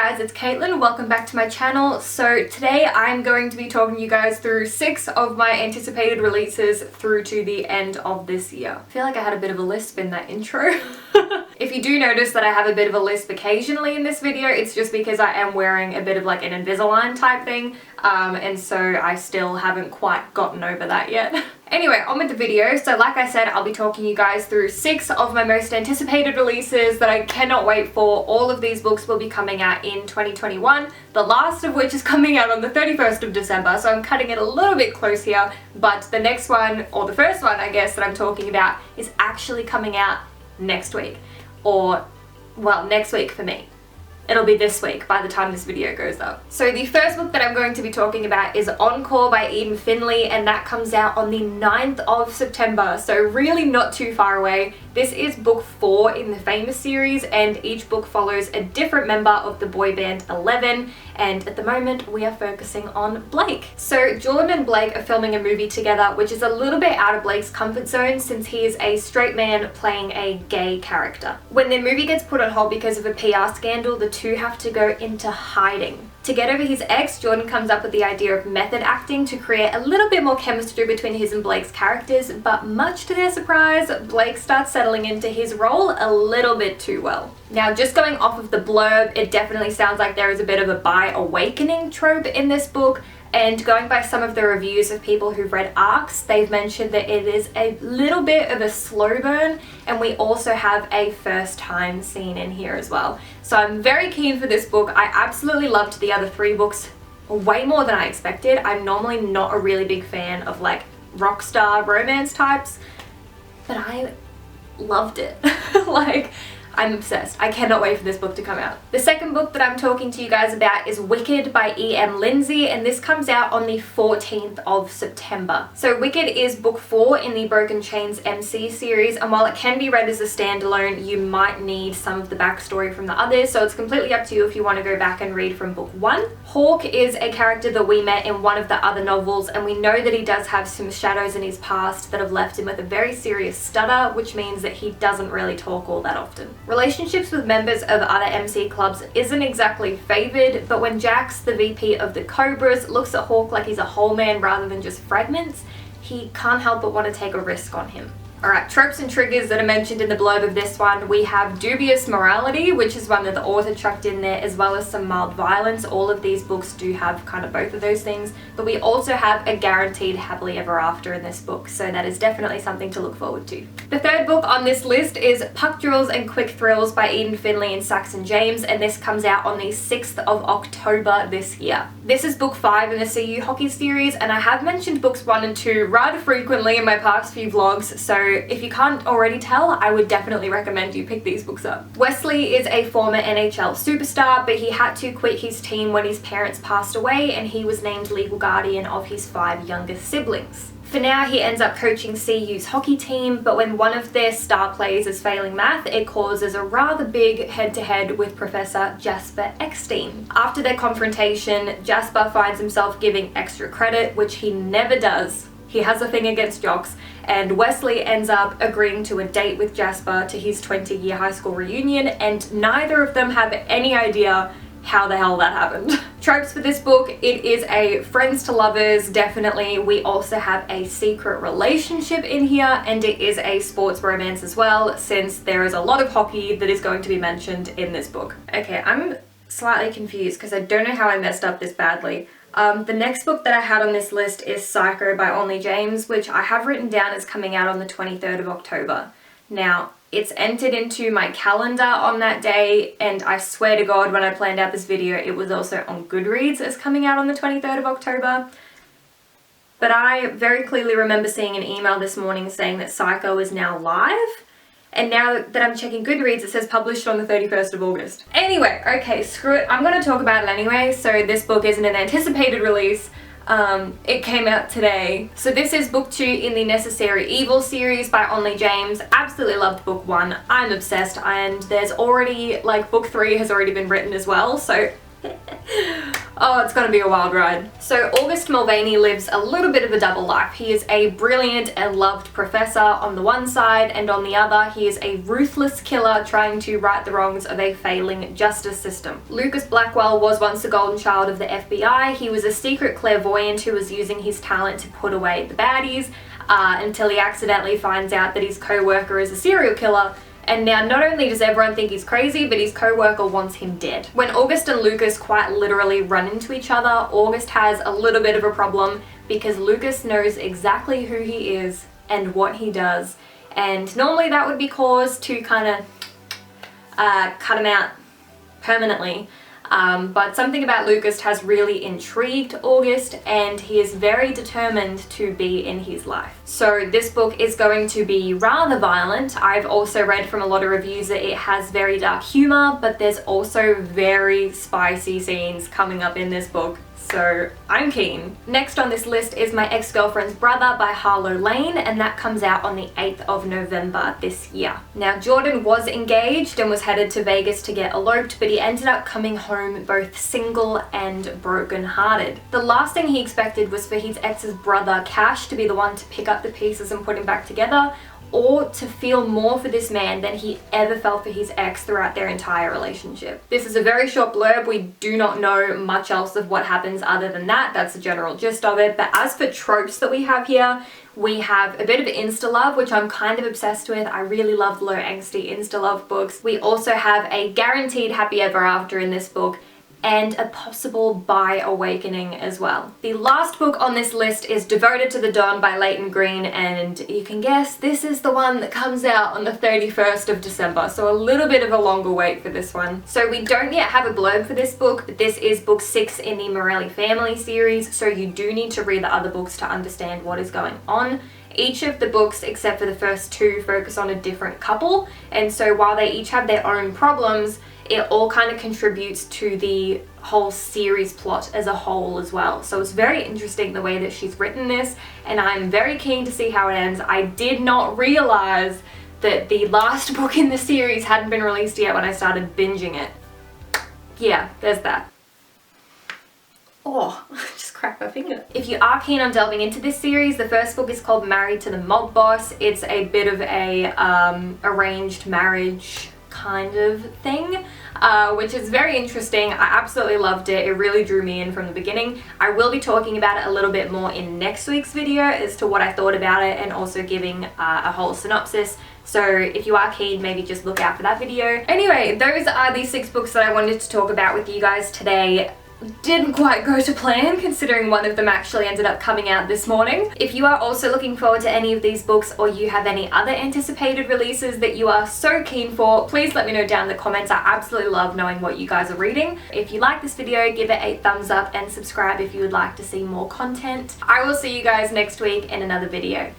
guys, it's Caitlin. Welcome back to my channel. So today I'm going to be talking you guys through 6 of my anticipated releases through to the end of this year. I feel like I had a bit of a lisp in that intro. If you do notice that I have a bit of a lisp occasionally in this video, it's just because I am wearing a bit of like an Invisalign type thing, and so I still haven't quite gotten over that yet. Anyway, on with the video. So like I said, I'll be talking you guys through 6 of my most anticipated releases that I cannot wait for. All of these books will be coming out in 2021, the last of which is coming out on the 31st of December, so I'm cutting it a little bit close here, but the next one, or the first one I guess, that I'm talking about is actually coming out next week. Or, well, next week for me. It'll be this week by the time this video goes up. So the first book that I'm going to be talking about is Encore by Eden Finley, and that comes out on the 9th of September, so really not too far away. This is book 4 in the Famous series, and each book follows a different member of the boy band 11, and at the moment we are focusing on Blake. So Jordan and Blake are filming a movie together, which is a little bit out of Blake's comfort zone since he is a straight man playing a gay character. When their movie gets put on hold because of a PR scandal, the two have to go into hiding. To get over his ex, Jordan comes up with the idea of method acting to create a little bit more chemistry between his and Blake's characters, but much to their surprise, Blake starts settling into his role a little bit too well. Now, just going off of the blurb, it definitely sounds like there is a bit of a bi-awakening trope in this book, and going by some of the reviews of people who've read ARCs, they've mentioned that it is a little bit of a slow burn, and we also have a first time scene in here as well. So I'm very keen for this book. I absolutely loved the other 3 books way more than I expected. I'm normally not a really big fan of like rock star romance types, but I loved it. Like, I'm obsessed. I cannot wait for this book to come out. The second book that I'm talking to you guys about is Wicked by E.M. Lindsay, and this comes out on the 14th of September. So Wicked is book 4 in the Broken Chains MC series, and while it can be read as a standalone, you might need some of the backstory from the others, so it's completely up to you if you want to go back and read from book 1. Hawk is a character that we met in one of the other novels, and we know that he does have some shadows in his past that have left him with a very serious stutter, which means that he doesn't really talk all that often. Relationships with members of other MC clubs isn't exactly favoured, but when Jax, the VP of the Cobras, looks at Hawk like he's a whole man rather than just fragments, he can't help but want to take a risk on him. Alright, tropes and triggers that are mentioned in the blurb of this one. We have dubious morality, which is one that the author chucked in there, as well as some mild violence. All of these books do have kind of both of those things, but we also have a guaranteed happily ever after in this book, so that is definitely something to look forward to. The third book on this list is Puck Drills and Quick Thrills by Eden Finley and Saxon James, and this comes out on the 6th of October this year. This is book 5 in the CU Hockey series, and I have mentioned books 1 and 2 rather frequently in my past few vlogs, so if you can't already tell, I would definitely recommend you pick these books up. Wesley is a former NHL superstar, but he had to quit his team when his parents passed away, and he was named legal guardian of his 5 younger siblings. For now, he ends up coaching CU's hockey team, but when one of their star players is failing math, it causes a rather big head-to-head with Professor Jasper Eckstein. After their confrontation, Jasper finds himself giving extra credit, which he never does. He has a thing against jocks, and Wesley ends up agreeing to a date with Jasper to his 20-year high school reunion, and neither of them have any idea how the hell that happened. Tropes for this book, it is a friends to lovers, definitely. We also have a secret relationship in here, and it is a sports romance as well, since there is a lot of hockey that is going to be mentioned in this book. Okay, I'm slightly confused because I don't know how I messed up this badly. The next book that I had on this list is Psycho by Onley James, which I have written down as coming out on the 23rd of October. Now, it's entered into my calendar on that day, and I swear to God, when I planned out this video, it was also on Goodreads as coming out on the 23rd of October. But I very clearly remember seeing an email this morning saying that Psycho is now live, and now that I'm checking Goodreads, it says published on the 31st of August. Anyway, okay, screw it. I'm going to talk about it anyway, so this book isn't an anticipated release. It came out today. So this is book 2 in the Necessary Evil series by Onley James. Absolutely loved book 1. I'm obsessed, and there's already, like, book 3 has already been written as well, so Oh, it's gonna be a wild ride. So August Mulvaney lives a little bit of a double life. He is a brilliant and loved professor on the one side, and on the other, he is a ruthless killer trying to right the wrongs of a failing justice system. Lucas Blackwell was once the golden child of the FBI. He was a secret clairvoyant who was using his talent to put away the baddies until he accidentally finds out that his co-worker is a serial killer. And now not only does everyone think he's crazy, but his co-worker wants him dead. When August and Lucas quite literally run into each other, August has a little bit of a problem because Lucas knows exactly who he is and what he does. And normally that would be cause to kind of cut him out permanently. But something about Lucas has really intrigued August, and he is very determined to be in his life. So this book is going to be rather violent. I've also read from a lot of reviews that it has very dark humor, but there's also very spicy scenes coming up in this book. So I'm keen. Next on this list is My Ex-Girlfriend's Brother by Harlow Lane, and that comes out on the 8th of November this year. Now Jordan was engaged and was headed to Vegas to get eloped, but he ended up coming home both single and broken-hearted. The last thing he expected was for his ex's brother Cash to be the one to pick up the pieces and put him back together, or to feel more for this man than he ever felt for his ex throughout their entire relationship. This is a very short blurb. We do not know much else of what happens other than that. That's the general gist of it. But as for tropes that we have here, we have a bit of insta love, which I'm kind of obsessed with. I really love low angsty insta love books. We also have a guaranteed happy ever after in this book, and a possible bi awakening as well. The last book on this list is Devoted to the Dawn by Leighton Green, and you can guess this is the one that comes out on the 31st of December, so a little bit of a longer wait for this one. So we don't yet have a blurb for this book, but this is book 6 in the Morelli family series, so you do need to read the other books to understand what is going on. Each of the books, except for the first 2, focus on a different couple, and so while they each have their own problems, it all kind of contributes to the whole series plot as a whole as well. So it's very interesting the way that she's written this, and I'm very keen to see how it ends. I did not realize that the last book in the series hadn't been released yet when I started binging it. Yeah, there's that. Oh, I just cracked my finger. If you are keen on delving into this series, the first book is called Married to the Mob Boss. It's a bit of a arranged marriage kind of thing, which is very interesting. I absolutely loved it. It really drew me in from the beginning. I will be talking about it a little bit more in next week's video as to what I thought about it, and also giving a whole synopsis. So if you are keen, maybe just look out for that video. Anyway, those are the 6 books that I wanted to talk about with you guys today. Didn't quite go to plan, considering one of them actually ended up coming out this morning. If you are also looking forward to any of these books, or you have any other anticipated releases that you are so keen for, please let me know down in the comments. I absolutely love knowing what you guys are reading. If you like this video, give it a thumbs up and subscribe if you would like to see more content. I will see you guys next week in another video.